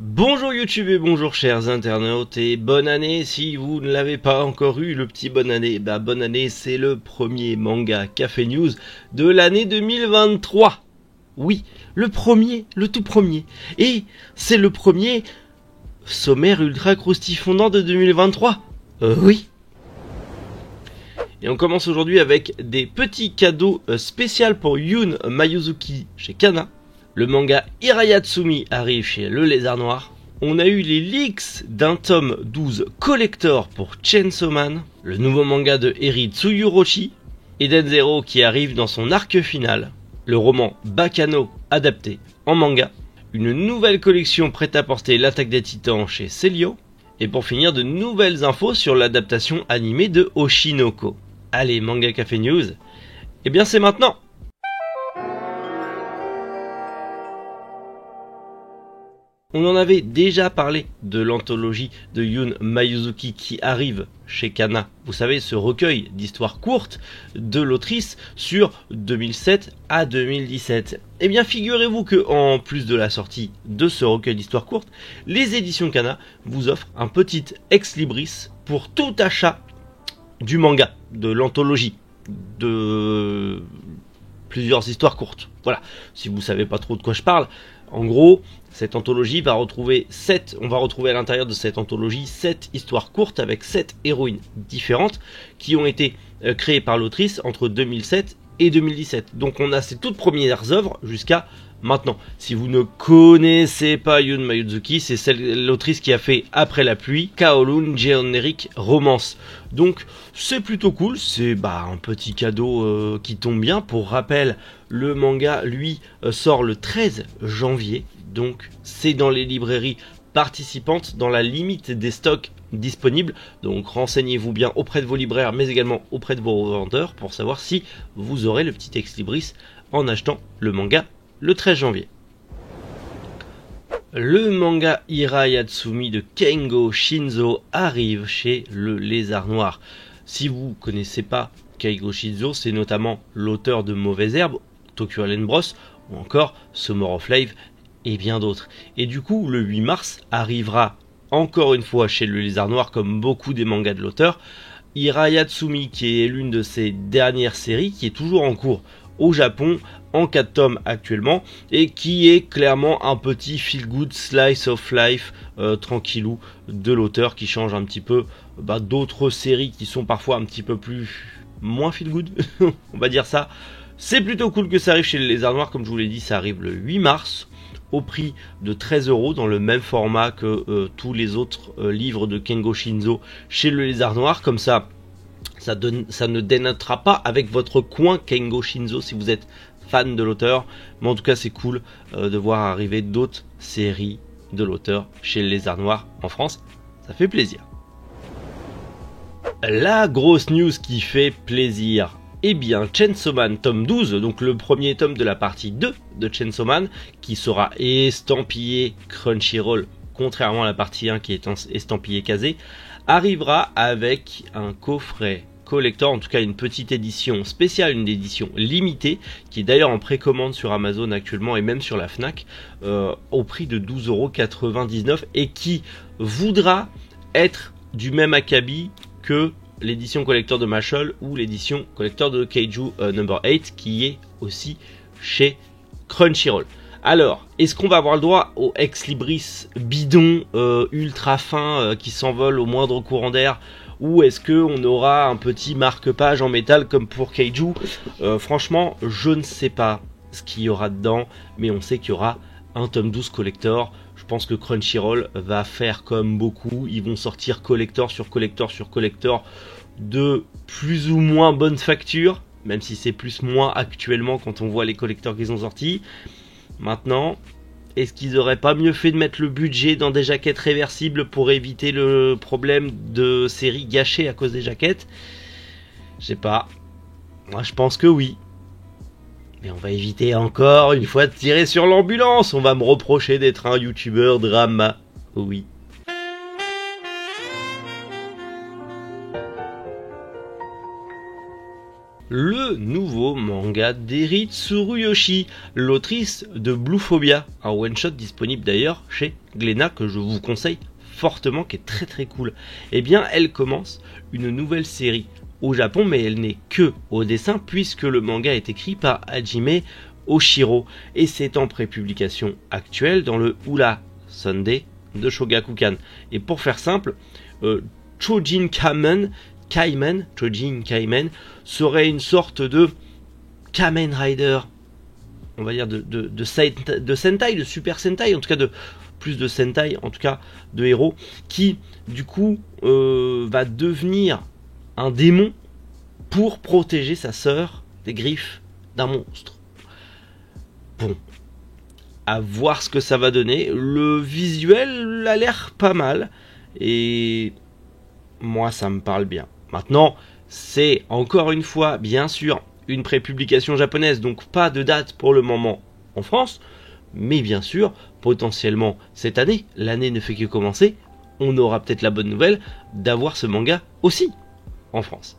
Bonjour YouTube et bonjour chers internautes et bonne année si vous ne l'avez pas encore eu, le petit bonne année. Bonne année, c'est le premier manga Café News de l'année 2023. Oui, le premier, le tout premier. Et c'est le premier sommaire ultra croustifondant de 2023. Oui. Et on commence aujourd'hui avec des petits cadeaux spéciaux pour Yoon Mayuzuki chez Kana. Le manga Hirayatsumi arrive chez Le Lézard Noir. On a eu les leaks d'un tome 12 collector pour Chainsaw Man, le nouveau manga de Eri Tsuruyoshi, Eden Zero qui arrive dans son arc final, le roman Baccano adapté en manga, une nouvelle collection prête à porter l'Attaque des Titans chez Celio, et pour finir de nouvelles infos sur l'adaptation animée de Oshinoko. Allez, Manga Café News, eh bien c'est maintenant. On en avait déjà parlé de l'anthologie de Yoon Mayuzuki qui arrive chez Kana. Vous savez, ce recueil d'histoires courtes de l'autrice sur 2007 à 2017. Eh bien, figurez-vous que en plus de la sortie de ce recueil d'histoires courtes, les éditions Kana vous offrent un petit ex-libris pour tout achat du manga, de l'anthologie, de plusieurs histoires courtes. Voilà, si vous savez pas trop de quoi je parle, en gros, cette anthologie va retrouver on va retrouver à l'intérieur de cette anthologie 7 histoires courtes avec 7 héroïnes différentes qui ont été créées par l'autrice entre 2007 et 2017. Donc on a ses toutes premières œuvres jusqu'à maintenant. Si vous ne connaissez pas Yoon Mayuzuki, c'est l'autrice qui a fait Après la pluie, Kowloon Generic Romance. Donc c'est plutôt cool, c'est un petit cadeau qui tombe bien. Pour rappel, le manga lui sort le 13 janvier, donc c'est dans les librairies participantes dans la limite des stocks disponibles. Donc renseignez-vous bien auprès de vos libraires mais également auprès de vos revendeurs pour savoir si vous aurez le petit ex-libris en achetant le manga le 13 janvier. Le manga Hirayatsumi de Kengo Shinzo arrive chez Le Lézard Noir. Si vous connaissez pas Kengo Shinzo, c'est notamment l'auteur de Mauvaises Herbes, Tokyo Island Bros ou encore Summer of Life et bien d'autres. Et du coup, le 8 mars arrivera encore une fois chez Le Lézard Noir, comme beaucoup des mangas de l'auteur, Hirayatsumi, qui est l'une de ses dernières séries, qui est toujours en cours au Japon, en 4 tomes actuellement, et qui est clairement un petit feel-good slice of life tranquillou de l'auteur, qui change un petit peu d'autres séries qui sont parfois un petit peu moins feel-good, on va dire ça. C'est plutôt cool que ça arrive chez Les Lézards Noirs, comme je vous l'ai dit, ça arrive le 8 mars, au prix de 13 € dans le même format que tous les autres livres de Kengo Shinzo chez Le Lézard Noir. Comme ça ne dénotera pas avec votre coin Kengo Shinzo si vous êtes fan de l'auteur. Mais en tout cas, c'est cool de voir arriver d'autres séries de l'auteur chez Le Lézard Noir en France. Ça fait plaisir. La grosse news qui fait plaisir. Eh bien, Chainsaw Man tome 12, donc le premier tome de la partie 2 de Chainsaw Man, qui sera estampillé Crunchyroll, contrairement à la partie 1 qui est estampillé Kazé, arrivera avec un coffret collector, en tout cas une petite édition spéciale, une édition limitée, qui est d'ailleurs en précommande sur Amazon actuellement et même sur la Fnac, au prix de 12,99 € et qui voudra être du même acabit que l'édition collector de Mashle ou l'édition collector de Kaiju Number 8 qui est aussi chez Crunchyroll. Alors, est-ce qu'on va avoir le droit au ex-libris bidon ultra fin qui s'envole au moindre courant d'air, ou est-ce qu'on aura un petit marque-page en métal comme pour Kaiju? Franchement, je ne sais pas ce qu'il y aura dedans, mais on sait qu'il y aura un tome 12 collector. Je pense que Crunchyroll va faire comme beaucoup, ils vont sortir collector sur collector sur collector de plus ou moins bonne facture, même si c'est moins actuellement quand on voit les collectors qu'ils ont sortis. Maintenant, est-ce qu'ils auraient pas mieux fait de mettre le budget dans des jaquettes réversibles pour éviter le problème de séries gâchées à cause des jaquettes? Je sais pas. Moi je pense que oui. Mais on va éviter encore une fois de tirer sur l'ambulance. On va me reprocher d'être un youtubeur drama. Oui. le nouveau manga d'Eri Tsuruyoshi, l'autrice de Blue Phobia, un one-shot disponible d'ailleurs chez Glénat que je vous conseille fortement, qui est très très cool. Eh bien, elle commence une nouvelle série au Japon, mais elle n'est que au dessin puisque le manga est écrit par Hajime Oshiro et c'est en prépublication actuelle dans le Ula Sunday de Shogakukan. Et pour faire simple, Chojin Kaimen serait une sorte de Kamen Rider, on va dire de Sentai, de Super Sentai, en tout cas de plus de Sentai, en tout cas de héros, qui du coup va devenir un démon pour protéger sa sœur des griffes d'un monstre. Bon, à voir ce que ça va donner. Le visuel a l'air pas mal et moi ça me parle bien. Maintenant, c'est encore une fois, bien sûr, une prépublication japonaise, donc pas de date pour le moment en France, mais bien sûr, potentiellement cette année, l'année ne fait que commencer, on aura peut-être la bonne nouvelle d'avoir ce manga aussi en France.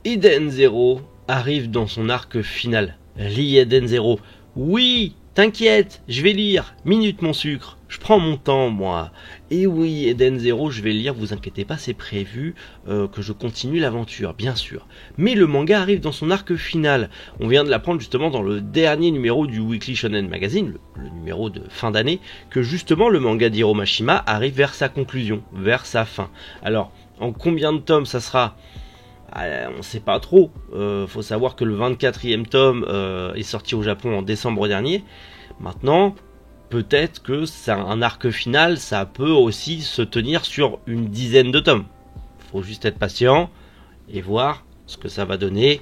Eden Zero arrive dans son arc final. Lis Eden Zero. Oui, t'inquiète, je vais lire. Minute mon sucre. Je prends mon temps, moi. Et oui, Eden Zero, je vais lire, vous inquiétez pas, c'est prévu que je continue l'aventure, bien sûr. Mais le manga arrive dans son arc final. On vient de l'apprendre justement dans le dernier numéro du Weekly Shonen Magazine, le numéro de fin d'année, que justement le manga d'Hiro Mashima arrive vers sa conclusion, vers sa fin. Alors, en combien de tomes ça sera ? On ne sait pas trop. Faut savoir que le 24e tome est sorti au Japon en décembre dernier. Maintenant, peut-être que c'est un arc final, ça peut aussi se tenir sur une dizaine de tomes. Faut juste être patient et voir ce que ça va donner.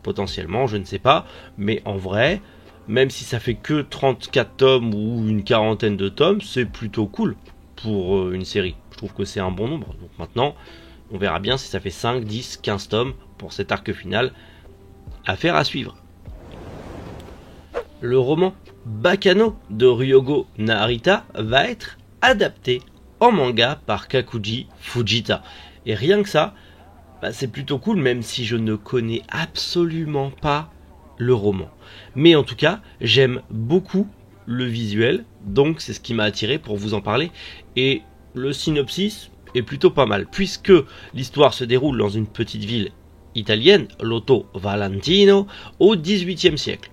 Potentiellement, je ne sais pas. Mais en vrai, même si ça fait que 34 tomes ou une quarantaine de tomes, c'est plutôt cool pour une série. Je trouve que c'est un bon nombre. Donc maintenant, on verra bien si ça fait 5, 10, 15 tomes pour cet arc final. Affaire à suivre. Le roman Bakano de Ryogo Narita va être adapté en manga par Kakuji Fujita. Et rien que ça, c'est plutôt cool, même si je ne connais absolument pas le roman. Mais en tout cas, j'aime beaucoup le visuel, donc c'est ce qui m'a attiré pour vous en parler. Et le synopsis est plutôt pas mal, puisque l'histoire se déroule dans une petite ville italienne, Lotto Valentino, au XVIIIe siècle.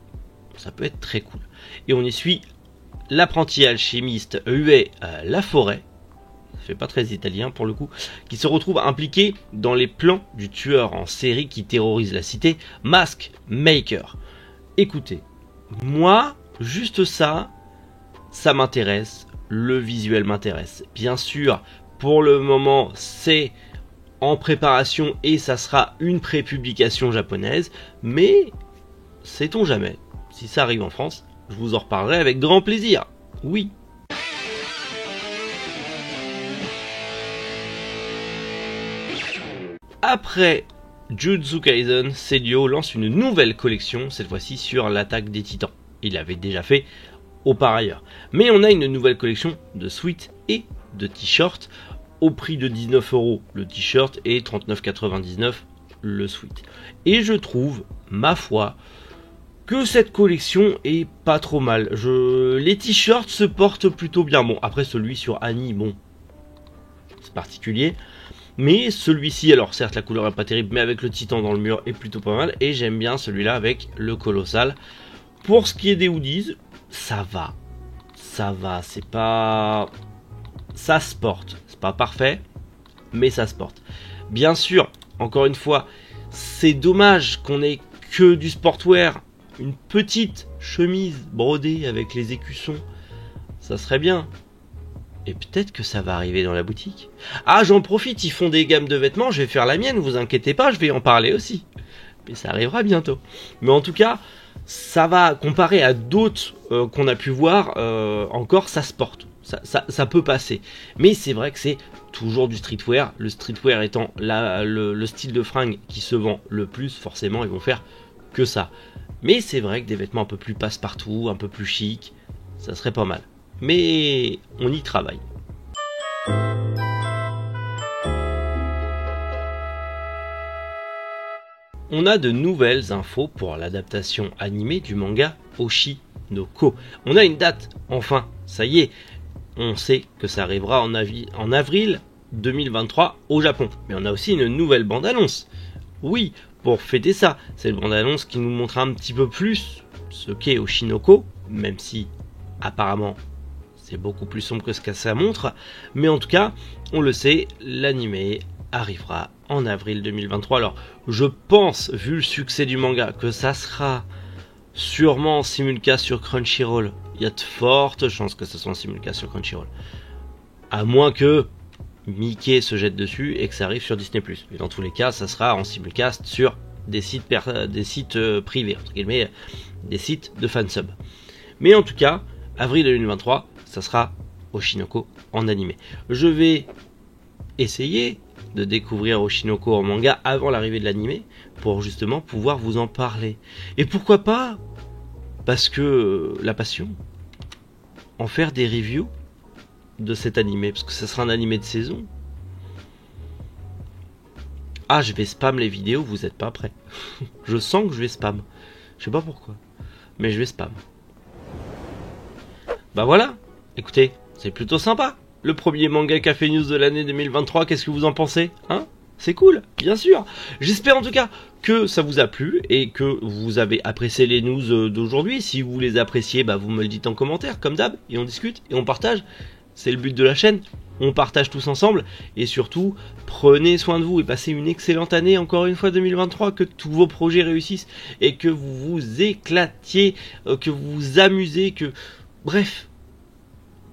Ça peut être très cool. Et on y suit l'apprenti alchimiste Ue Laforêt, ça fait pas très italien pour le coup, qui se retrouve impliqué dans les plans du tueur en série qui terrorise la cité, Mask Maker. Écoutez, moi, juste ça m'intéresse, le visuel m'intéresse. Bien sûr, pour le moment, c'est en préparation et ça sera une prépublication japonaise, mais sait-on jamais. Si ça arrive en France, je vous en reparlerai avec grand plaisir. Oui. Après Jujutsu Kaisen, Seiyo lance une nouvelle collection, cette fois-ci sur l'attaque des titans. Il l'avait déjà fait auparavant. Mais on a une nouvelle collection de sweats et de t-shirts au prix de 19€ le t-shirt et 39,99€ le sweat. Et je trouve, ma foi, que cette collection est pas trop mal. Les t-shirts se portent plutôt bien. Bon, après celui sur Annie, bon, c'est particulier. Mais celui-ci, alors certes la couleur est pas terrible, mais avec le titan dans le mur est plutôt pas mal. Et j'aime bien celui-là avec le colossal. Pour ce qui est des hoodies, ça va. Ça va, c'est pas... Ça se porte. C'est pas parfait, mais ça se porte. Bien sûr, encore une fois, c'est dommage qu'on ait que du sportwear. Une petite chemise brodée avec les écussons, ça serait bien. Et peut-être que ça va arriver dans la boutique. Ah, j'en profite, ils font des gammes de vêtements, je vais faire la mienne, vous inquiétez pas, je vais en parler aussi. Mais ça arrivera bientôt. Mais en tout cas, ça va, comparé à d'autres qu'on a pu voir, encore ça se porte. Ça peut passer. Mais c'est vrai que c'est toujours du streetwear. Le streetwear étant le style de fringue qui se vend le plus, forcément, ils vont faire que ça. Mais c'est vrai que des vêtements un peu plus passe-partout, un peu plus chic, ça serait pas mal. Mais on y travaille. on a de nouvelles infos pour l'adaptation animée du manga Oshinoko. On a une date, enfin, ça y est, on sait que ça arrivera en avril 2023 au Japon. Mais on a aussi une nouvelle bande-annonce. Oui, pour fêter ça, c'est une bande-annonce qui nous montre un petit peu plus ce qu'est Oshinoko, même si apparemment c'est beaucoup plus sombre que ce que ça montre. Mais en tout cas, on le sait, l'animé arrivera en avril 2023. Alors, je pense, vu le succès du manga, que ça sera sûrement en simulcast sur Crunchyroll. Il y a de fortes chances que ce soit en simulcast sur Crunchyroll. À moins que Mickey se jette dessus et que ça arrive sur Disney+. Et dans tous les cas, ça sera en simulcast sur des sites privés, entre guillemets, des sites de fansub. Mais en tout cas, avril 2023, ça sera Oshinoko en animé. Je vais essayer de découvrir Oshinoko en manga avant l'arrivée de l'animé pour justement pouvoir vous en parler. Et pourquoi pas, parce que la passion, en faire des reviews de cet animé, parce que ça sera un animé de saison. Ah, je vais spam les vidéos, vous êtes pas prêts. Je sens que je vais spam. Je sais pas pourquoi, mais je vais spam. Bah voilà, écoutez, c'est plutôt sympa. Le premier manga Café News de l'année 2023, qu'est-ce que vous en pensez, hein? C'est cool, bien sûr. J'espère en tout cas que ça vous a plu et que vous avez apprécié les news d'aujourd'hui. Si vous les appréciez, bah vous me le dites en commentaire, comme d'hab, et on discute et on partage. C'est le but de la chaîne. On partage tous ensemble et surtout, prenez soin de vous et passez une excellente année, encore une fois 2023, que tous vos projets réussissent et que vous vous éclatiez, que vous vous amusez, que... Bref,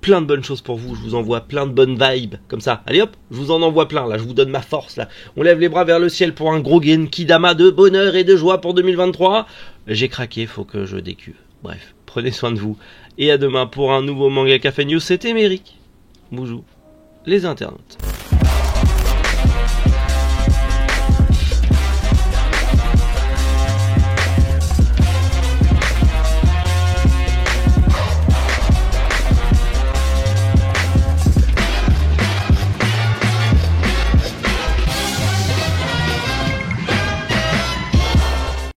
plein de bonnes choses pour vous, je vous envoie plein de bonnes vibes, comme ça. Allez hop, je vous en envoie plein, là, je vous donne ma force, là. On lève les bras vers le ciel pour un gros Genkidama de bonheur et de joie pour 2023. J'ai craqué, faut que je décuve. Bref, prenez soin de vous. Et à demain pour un nouveau Manga Café News, c'était Méric. Bonjour, les internautes.